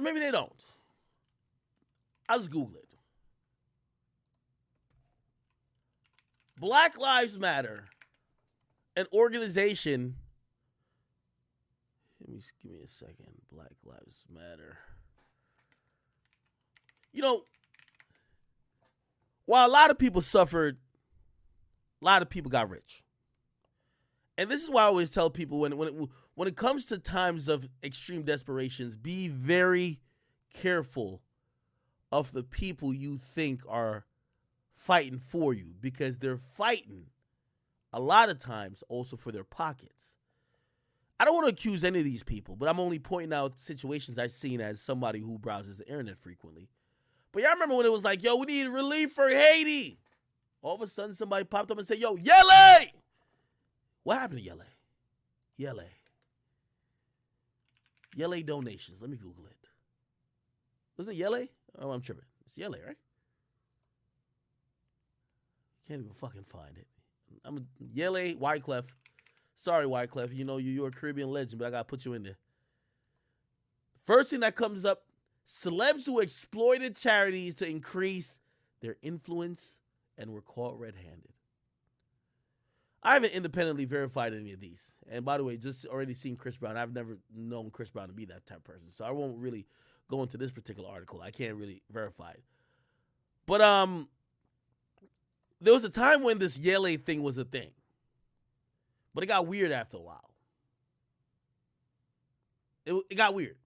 Or maybe they don't. I'll just Google it. Black Lives Matter, an organization. Give me a second. Black Lives Matter. You know, while a lot of people suffered, a lot of people got rich. And this is why I always tell people when it comes to times of extreme desperations, be very careful of the people you think are fighting for you, because they're fighting a lot of times also for their pockets. I don't want to accuse any of these people, but I'm only pointing out situations I've seen as somebody who browses the internet frequently. But y'all remember when it was like, yo, we need relief for Haiti. All of a sudden somebody popped up and said, yo, Yele! What happened to Yele? Yele. Yele donations. Let me Google it. Wasn't it Yele? Oh, I'm tripping. It's Yele, right? Can't even fucking find it. I'm Yele Wyclef. Sorry, Wyclef. You know you're a Caribbean legend, but I gotta put you in there. First thing that comes up: celebs who exploited charities to increase their influence and were caught red-handed. I haven't independently verified any of these. And by the way, just already seen Chris Brown. I've never known Chris Brown to be that type of person, so I won't really go into this particular article. I can't really verify it. But there was a time when this Yele thing was a thing. But it got weird after a while. It got weird.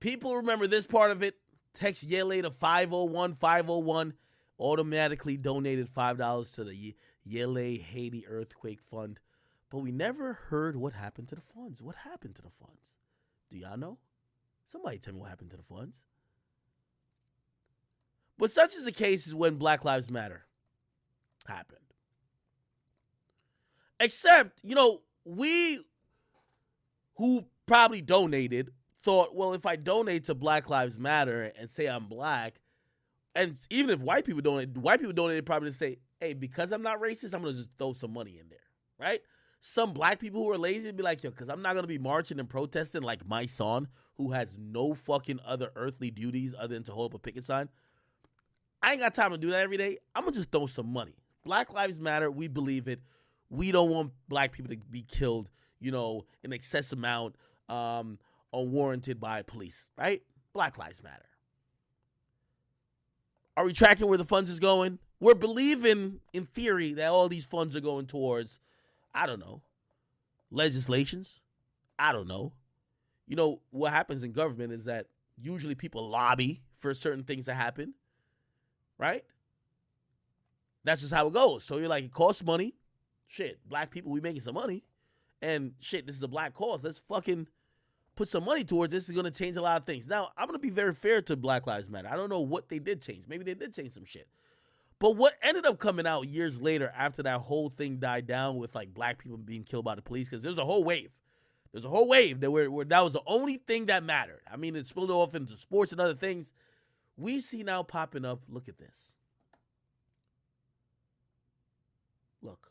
People remember this part of it. Text Yele to 501-501. Automatically donated $5 to the Yele Haiti Earthquake Fund. But we never heard what happened to the funds. What happened to the funds? Do y'all know? Somebody tell me what happened to the funds. But such is the case when Black Lives Matter happened. Except, we who probably donated thought, well, if I donate to Black Lives Matter and say I'm black, and even if white people donated probably to say, hey, because I'm not racist, I'm going to just throw some money in there, right? Some black people who are lazy be like, yo, because I'm not going to be marching and protesting like my son, who has no fucking other earthly duties other than to hold up a picket sign. I ain't got time to do that every day. I'm going to just throw some money. Black Lives Matter. We believe it. We don't want black people to be killed, in excess amount, unwarranted by police, right? Black Lives Matter. Are we tracking where the funds is going? We're believing, in theory, that all these funds are going towards, I don't know, legislations. I don't know. What happens in government is that usually people lobby for certain things to happen, right? That's just how it goes. So you're like, it costs money. Shit, black people, we making some money. And shit, this is a black cause. Let's fucking put some money towards this. Is going to change a lot of things. Now, I'm going to be very fair to Black Lives Matter. I don't know what they did change. Maybe they did change some shit. But what ended up coming out years later after that whole thing died down with like black people being killed by the police, because there's a whole wave. There's a whole wave that where that was the only thing that mattered. I mean, it spilled off into sports and other things. We see now popping up, look at this. Look.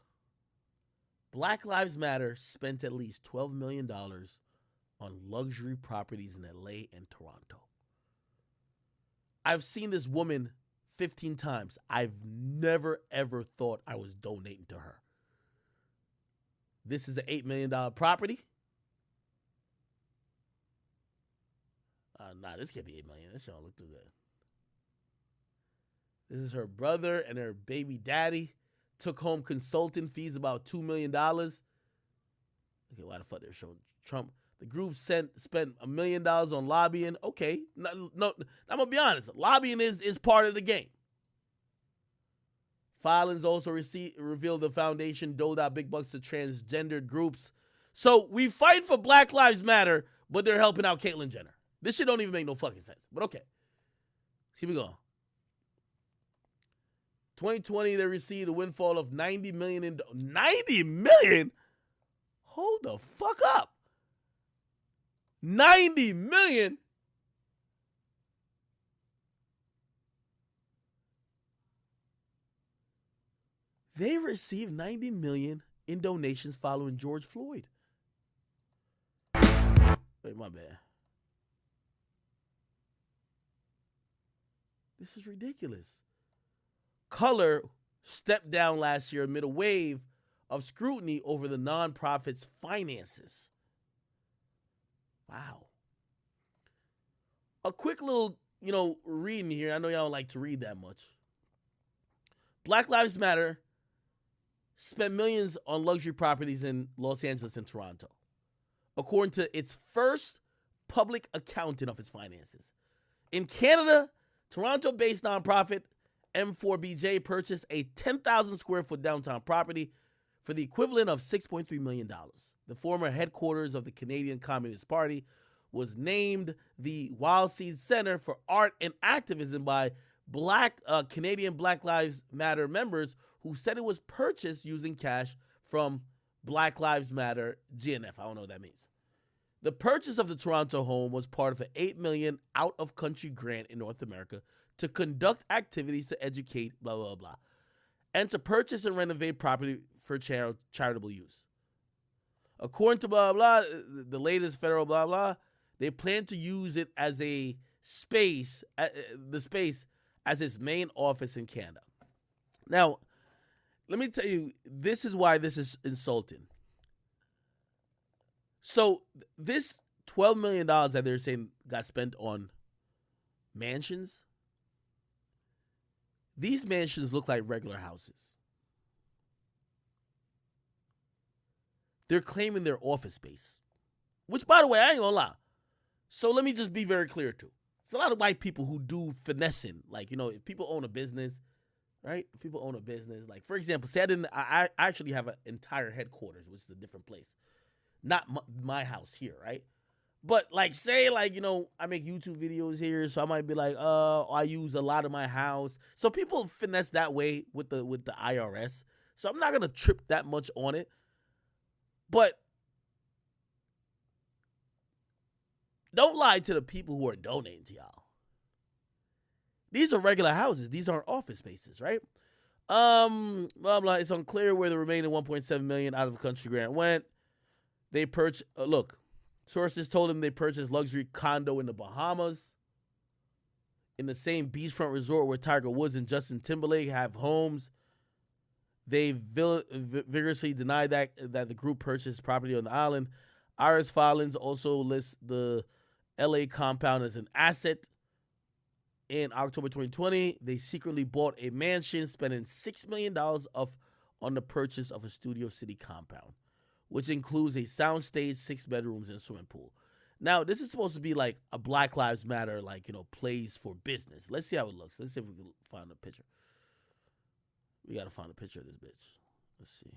Black Lives Matter spent at least $12 million on luxury properties in LA and Toronto. I've seen this woman 15 times. I've never, ever thought I was donating to her. This is an $8 million property. Nah, this can't be $8 million. This don't look too good. This is her brother and her baby daddy. Took home consulting fees about $2 million. Okay, why the fuck they're showing Trump? The group spent $1 million on lobbying. Okay, no, I'm gonna be honest. Lobbying is part of the game. Filings also revealed the foundation doled out big bucks to transgendered groups. So we fight for Black Lives Matter, but they're helping out Caitlyn Jenner. This shit don't even make no fucking sense. But okay, here we go. 2020, they received a windfall of $90 million. $90 million? Hold the fuck up. $90 million? They received $90 million in donations following George Floyd. Wait, my bad. This is ridiculous. Color stepped down last year amid a wave of scrutiny over the nonprofit's finances. Wow. A quick little, reading here. I know y'all don't like to read that much. Black Lives Matter spent millions on luxury properties in Los Angeles and Toronto, according to its first public accounting of its finances. In Canada, Toronto-based nonprofit M4BJ purchased a 10,000 square foot downtown property for the equivalent of $6.3 million. The former headquarters of the Canadian Communist Party was named the Wild Seed Center for Art and Activism by Canadian Black Lives Matter members who said it was purchased using cash from Black Lives Matter GNF. I don't know what that means. The purchase of the Toronto home was part of an $8 million out-of-country grant in North America to conduct activities to educate, blah, blah, blah, and to purchase and renovate property for charitable use. According to blah, blah, the latest federal blah, blah, they plan to use it as a space, the space as its main office in Canada. Now, let me tell you, this is why this is insulting. So this $12 million that they're saying got spent on mansions, these mansions look like regular houses. They're claiming their office space, which, by the way, I ain't gonna lie. So let me just be very clear, too. It's a lot of white people who do finessing. Like, if people own a business, right? If people own a business, like, for example, say I actually have an entire headquarters, which is a different place. Not my house here, right? But say I make YouTube videos here, so I might be like, I use a lot of my house. So people finesse that way with the IRS. So I'm not gonna trip that much on it. But don't lie to the people who are donating to y'all. These are regular houses. These aren't office spaces, right? Blah blah. It's unclear where the remaining $1.7 million out of the country grant went. They purchased. Look, sources told them they purchased luxury condo in the Bahamas, in the same beachfront resort where Tiger Woods and Justin Timberlake have homes. They vigorously denied that the group purchased property on the island. Iris filings also lists the LA compound as an asset. In October 2020, they secretly bought a mansion, spending $6 million on the purchase of a Studio City compound, which includes a soundstage, 6 bedrooms, and swimming pool. Now, this is supposed to be like a Black Lives Matter, place for business. Let's see how it looks. Let's see if we can find a picture. We got to find a picture of this bitch. Let's see.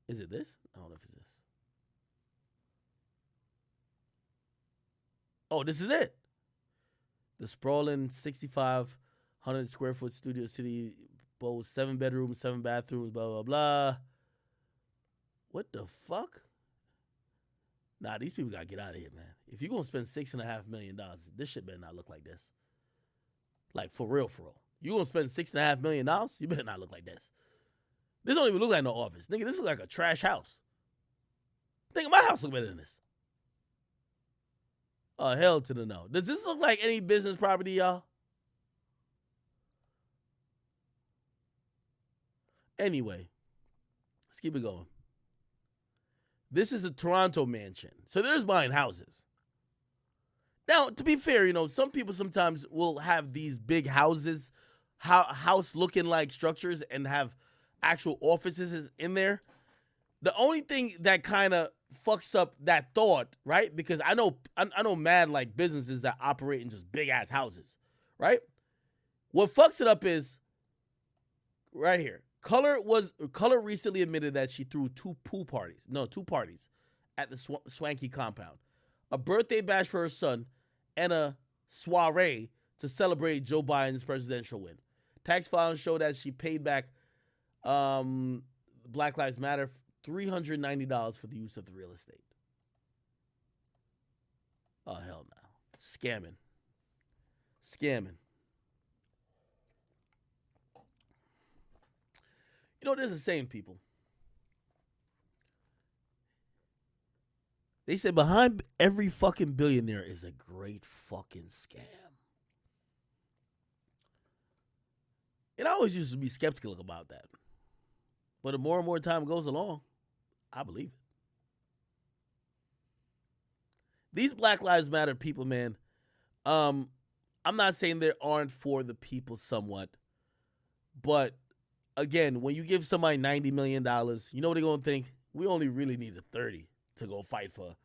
Is it this? I don't know if it's this. Oh, this is it. The sprawling 6,500 square foot Studio City boasts 7 bedrooms, 7 bathrooms, blah, blah, blah. What the fuck? Nah, these people got to get out of here, man. If you're going to spend $6.5 million, this shit better not look like this. Like, for real, for real. You going to spend $6.5 million? You better not look like this. This don't even look like no office. Nigga, this looks like a trash house. Think my house look better than this. Oh, hell to the no. Does this look like any business property, y'all? Anyway, let's keep it going. This is a Toronto mansion. So there's buying houses. Now, to be fair, some people sometimes will have these big houses, house-looking like structures, and have actual offices in there. The only thing that kind of fucks up that thought, right? Because I know mad businesses that operate in just big ass houses, right? What fucks it up is right here. Color recently admitted that she threw two parties at the swanky compound, a birthday bash for her son, and a soiree to celebrate Joe Biden's presidential win. Tax filings show that she paid back Black Lives Matter $390 for the use of the real estate. Oh, hell no. Scamming. There's the same people. They said behind every fucking billionaire is a great fucking scam. And I always used to be skeptical about that. But the more and more time goes along, I believe it. These Black Lives Matter people, man, I'm not saying they aren't for the people somewhat. But, again, when you give somebody $90 million, you know what they're going to think? We only really need a 30 to go fight for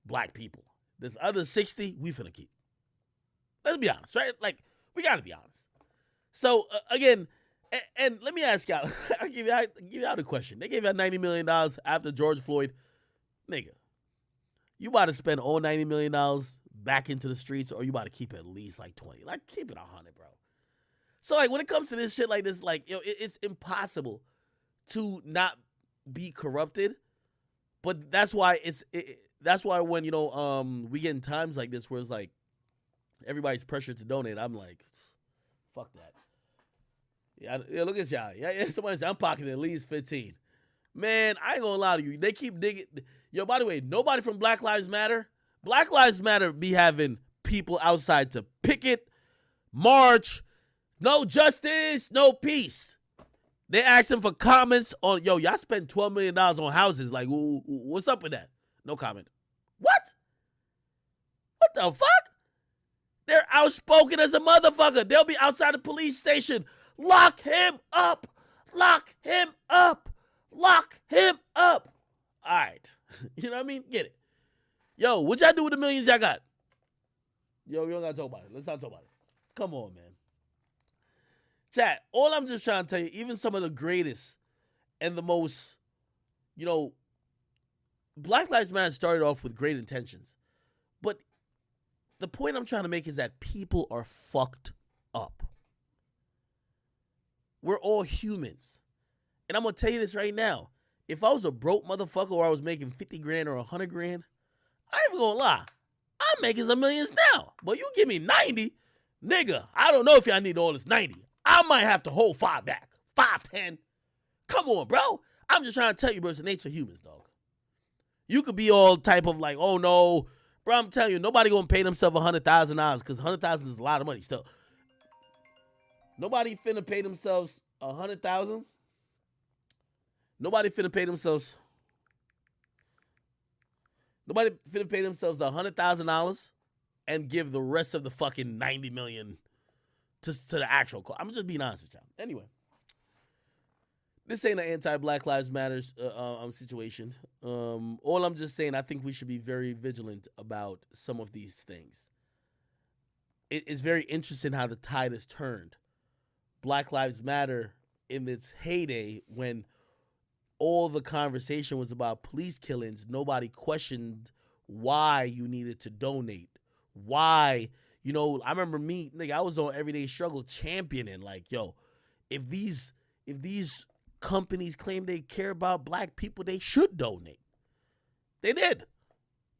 black people. This other 60, we finna keep. Let's be honest, right? Like, we got to be honest. So, again, and let me ask y'all, I'll give y'all the question. They gave y'all $90 million after George Floyd. Nigga, you about to spend all $90 million back into the streets, or you about to keep at least like 20? Like, keep it 100, bro. So, like, when it comes to this shit like this, like, it's impossible to not be corrupted. But that's why that's why when, we get in times like this where it's like everybody's pressured to donate, I'm like, fuck that. Yeah, look at y'all. Yeah, somebody said I'm pocketing at least 15. Man, I ain't gonna lie to you. They keep digging. Yo, by the way, nobody from Black Lives Matter. Black Lives Matter be having people outside to picket, march, no justice, no peace. They asking for comments on, y'all spent $12 million on houses. Like, what's up with that? No comment. What? What the fuck? They're outspoken as a motherfucker. They'll be outside the police station. Lock him up. Lock him up. Lock him up. All right. You know what I mean? Get it. Yo, what y'all do with the millions y'all got? Yo, we don't got to talk about it. Let's not talk about it. Come on, man. Chat, all I'm just trying to tell you, even some of the greatest and the most, Black Lives Matter started off with great intentions. But the point I'm trying to make is that people are fucked up. We're all humans. And I'm going to tell you this right now. If I was a broke motherfucker or I was making 50 grand or 100 grand, I ain't even going to lie. I'm making some millions now. But you give me 90, nigga, I don't know if y'all need all this 90. I might have to hold 5 back. 5, 10. Come on, bro. I'm just trying to tell you, bro, it's the nature of humans, dog. You could be all type of like, oh, no. Bro, I'm telling you, nobody going to pay themselves $100,000 because $100,000 is a lot of money still. Nobody finna pay themselves $100,000. Nobody finna pay themselves $100,000 and give the rest of the fucking $90 million to the actual cause. I'm just being honest with y'all. Anyway, this ain't an anti-Black Lives Matter situation. All I'm just saying, I think we should be very vigilant about some of these things. It's very interesting how the tide has turned. Black Lives Matter in its heyday, when all the conversation was about police killings, nobody questioned why you needed to donate. Why, I remember I was on Everyday Struggle championing, like, yo, if these companies claim they care about black people, they should donate. They did.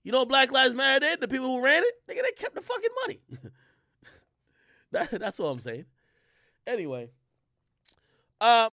You know what Black Lives Matter did? The people who ran it, they kept the fucking money. That's all I'm saying. Anyway,